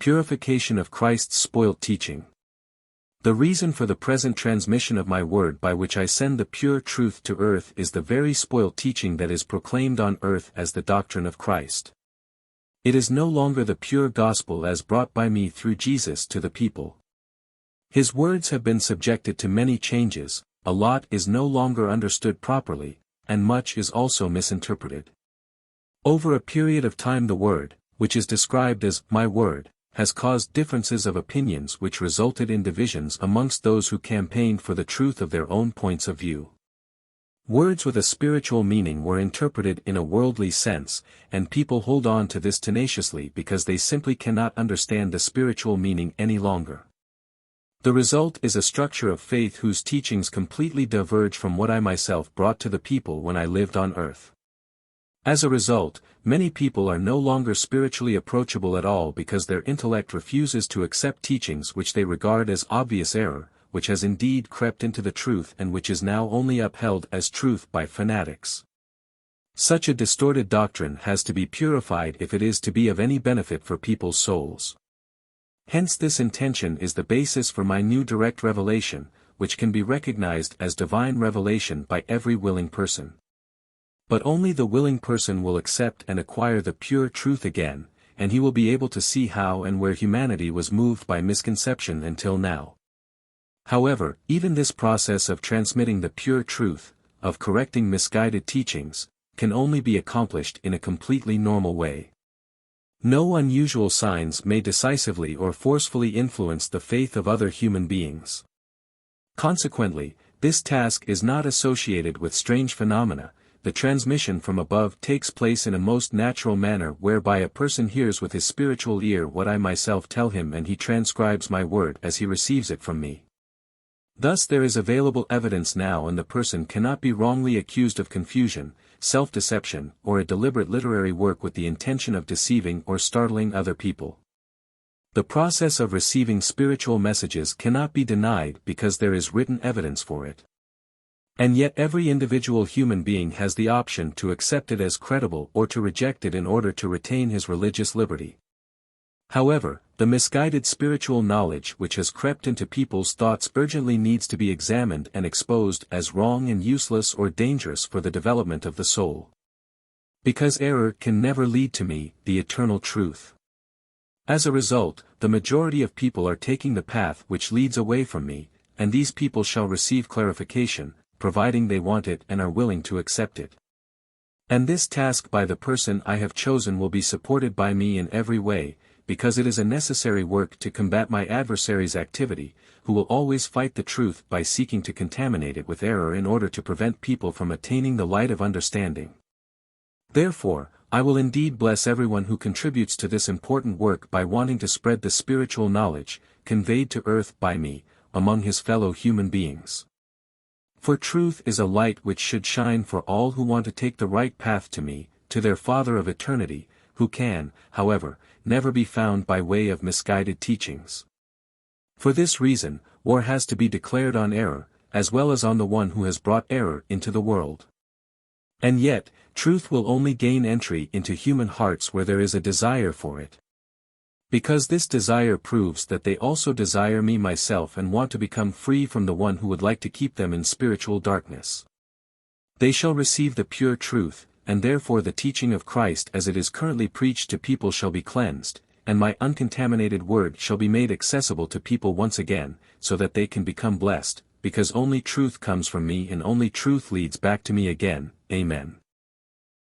Purification of Christ's spoilt teaching. The reason for the present transmission of my word by which I send the pure truth to earth is the very spoilt teaching that is proclaimed on earth as the doctrine of Christ. It is no longer the pure gospel as brought by me through Jesus to the people. His words have been subjected to many changes, a lot is no longer understood properly, and much is also misinterpreted. Over a period of time the word, which is described as my word, has caused differences of opinions which resulted in divisions amongst those who campaigned for the truth of their own points of view. Words with a spiritual meaning were interpreted in a worldly sense, and people hold on to this tenaciously because they simply cannot understand the spiritual meaning any longer. The result is a structure of faith whose teachings completely diverge from what I myself brought to the people when I lived on earth. As a result, many people are no longer spiritually approachable at all because their intellect refuses to accept teachings which they regard as obvious error, which has indeed crept into the truth and which is now only upheld as truth by fanatics. Such a distorted doctrine has to be purified if it is to be of any benefit for people's souls. Hence this intention is the basis for my new direct revelation, which can be recognized as divine revelation by every willing person. But only the willing person will accept and acquire the pure truth again, and he will be able to see how and where humanity was moved by misconception until now. However, even this process of transmitting the pure truth, of correcting misguided teachings, can only be accomplished in a completely normal way. No unusual signs may decisively or forcefully influence the faith of other human beings. Consequently, this task is not associated with strange phenomena. The transmission from above takes place in a most natural manner whereby a person hears with his spiritual ear what I myself tell him and he transcribes my word as he receives it from me. Thus there is available evidence now and the person cannot be wrongly accused of confusion, self-deception, or a deliberate literary work with the intention of deceiving or startling other people. The process of receiving spiritual messages cannot be denied because there is written evidence for it. And yet every individual human being has the option to accept it as credible or to reject it in order to retain his religious liberty. However, the misguided spiritual knowledge which has crept into people's thoughts urgently needs to be examined and exposed as wrong and useless or dangerous for the development of the soul. Because error can never lead to me, the eternal truth. As a result, the majority of people are taking the path which leads away from me, and these people shall receive clarification, providing they want it and are willing to accept it. And this task by the person I have chosen will be supported by me in every way, because it is a necessary work to combat my adversary's activity, who will always fight the truth by seeking to contaminate it with error in order to prevent people from attaining the light of understanding. Therefore, I will indeed bless everyone who contributes to this important work by wanting to spread the spiritual knowledge, conveyed to earth by me, among his fellow human beings. For truth is a light which should shine for all who want to take the right path to me, to their Father of eternity, who can, however, never be found by way of misguided teachings. For this reason, war has to be declared on error, as well as on the one who has brought error into the world. And yet, truth will only gain entry into human hearts where there is a desire for it. Because this desire proves that they also desire me myself and want to become free from the one who would like to keep them in spiritual darkness. They shall receive the pure truth, and therefore the teaching of Christ as it is currently preached to people shall be cleansed, and my uncontaminated word shall be made accessible to people once again, so that they can become blessed, because only truth comes from me and only truth leads back to me again. Amen.